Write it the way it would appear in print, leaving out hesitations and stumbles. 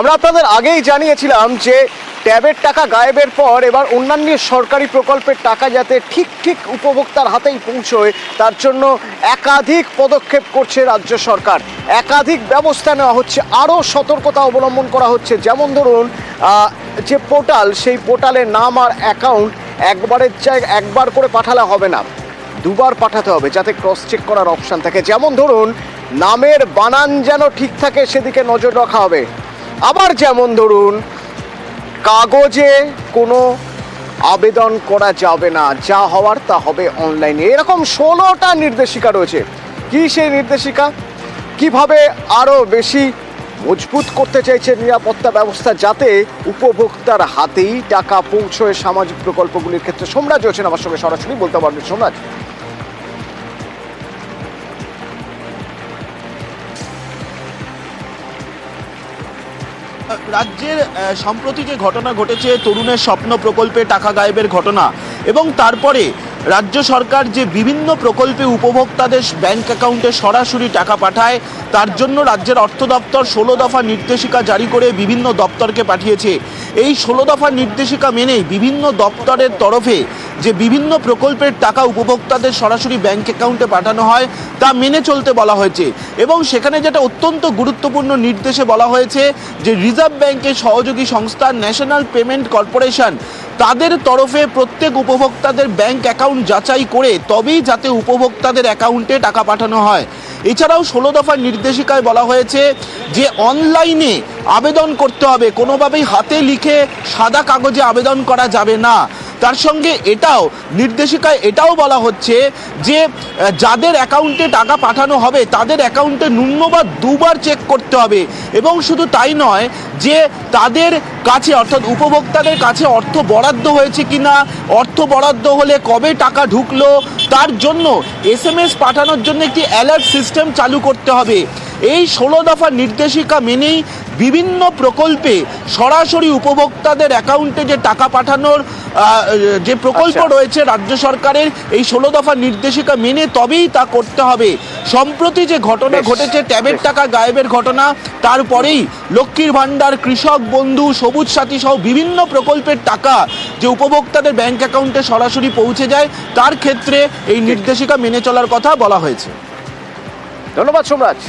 আমরা আপনাদের আগেই জানিয়েছিলাম যে ট্যাবের টাকা গায়েবের পর এবার অন্যান্য সরকারি প্রকল্পের টাকা যাতে ঠিক উপভোক্তার হাতেই পৌঁছয় তার জন্য একাধিক পদক্ষেপ করছে রাজ্য সরকার। একাধিক ব্যবস্থা নেওয়া হচ্ছে, আরও সতর্কতা অবলম্বন করা হচ্ছে। যেমন ধরুন যে পোর্টাল, সেই পোর্টালের নাম আর অ্যাকাউন্ট একবার করে পাঠালে হবে না, দুবার পাঠাতে হবে যাতে ক্রস চেক করার অপশান থাকে। যেমন ধরুন নামের বানান যেন ঠিক থাকে সেদিকে নজর রাখা হবে। আবার যেমন ধরুন কাগজে কোনো আবেদন করা যাবে না, যা হওয়ার তা হবে অনলাইনে। এরকম 16টা নির্দেশিকা রয়েছে। কি সেই নির্দেশিকা? কিভাবে আরও বেশি মজবুত করতে চাইছে নিরাপত্তা ব্যবস্থা যাতে উপভোক্তার হাতেই টাকা পৌঁছয় সামাজিক প্রকল্পগুলির ক্ষেত্রে। সোমরাজ হচ্ছেন আমার সঙ্গে, সরাসরি বলতে পারবেন সোমরাজ। রাজ্যের সম্প্রতি যে ঘটনা ঘটেছে, তরুণের স্বপ্ন প্রকল্পে টাকা গায়েবের ঘটনা, এবং তারপরে রাজ্য সরকার যে বিভিন্ন প্রকল্পে উপভোক্তাদের ব্যাংক অ্যাকাউন্টে সরাসরি টাকা পাঠায়, তার জন্য রাজ্যের অর্থ দপ্তর 16 দফা নির্দেশিকা জারি করে বিভিন্ন দপ্তরকে পাঠিয়েছে। এই 16 দফা নির্দেশিকা মেনেই বিভিন্ন দপ্তরের তরফে যে বিভিন্ন প্রকল্পের টাকা উপভোক্তাদের সরাসরি ব্যাংক অ্যাকাউন্টে পাঠানো হয় তা মেনে চলতে বলা হয়েছে। এবং সেখানে যেটা অত্যন্ত গুরুত্বপূর্ণ নির্দেশে বলা হয়েছে যে রিজার্ভ ব্যাংকের সহযোগী সংস্থা ন্যাশনাল পেমেন্ট কর্পোরেশন তাদের তরফে প্রত্যেক উপভোক্তাদের ব্যাংক অ্যাকাউন্ট যাচাই করে তবেই যাতে উপভোক্তাদের অ্যাকাউন্টে টাকা পাঠানো হয়। এছাড়াও 16 দফার নির্দেশিকায় বলা হয়েছে যে অনলাইনে আবেদন করতে হবে, কোনোভাবেই হাতে লিখে সাদা কাগজে আবেদন করা যাবে না। তার সঙ্গে নির্দেশিকায় এটাও বলা হচ্ছে যে যাদের অ্যাকাউন্টে টাকা পাঠানো হবে তাদের অ্যাকাউন্টে ন্যূনতম 2বার চেক করতে হবে। এবং শুধু তাই নয়, যে তাদের কাছে অর্থাৎ উপভোক্তাদের কাছে অর্থ বরাদ্দ হয়েছে কিনা, অর্থ বরাদ্দ হলে কবে টাকা ঢুকলো, তার জন্য SMS পাঠানোর জন্য একটি অ্যালার্ট সিস্টেম চালু করতে হবে। এই 16 দফা নির্দেশিকা মেনেই বিভিন্ন প্রকল্পে সরাসরি উপভোক্তাদের অ্যাকাউন্টে যে টাকা পাঠানোর যে প্রকল্প রয়েছে রাজ্য সরকারের, এই 16 দফা নির্দেশিকা মেনে তবেই তা করতে হবে। সম্প্রতি যে ঘটনা ঘটেছে ট্যাবের টাকা গায়েবের ঘটনা, তারপরেই লক্ষ্মীর ভাণ্ডার, কৃষক বন্ধু, সবুজ সাথী সহ বিভিন্ন প্রকল্পের টাকা যে উপভোক্তাদের ব্যাংক অ্যাকাউন্টে সরাসরি পৌঁছে যায়, তার ক্ষেত্রে এই নির্দেশিকা মেনে চলার কথা বলা হয়েছে। ধন্যবাদ সোমরাজ।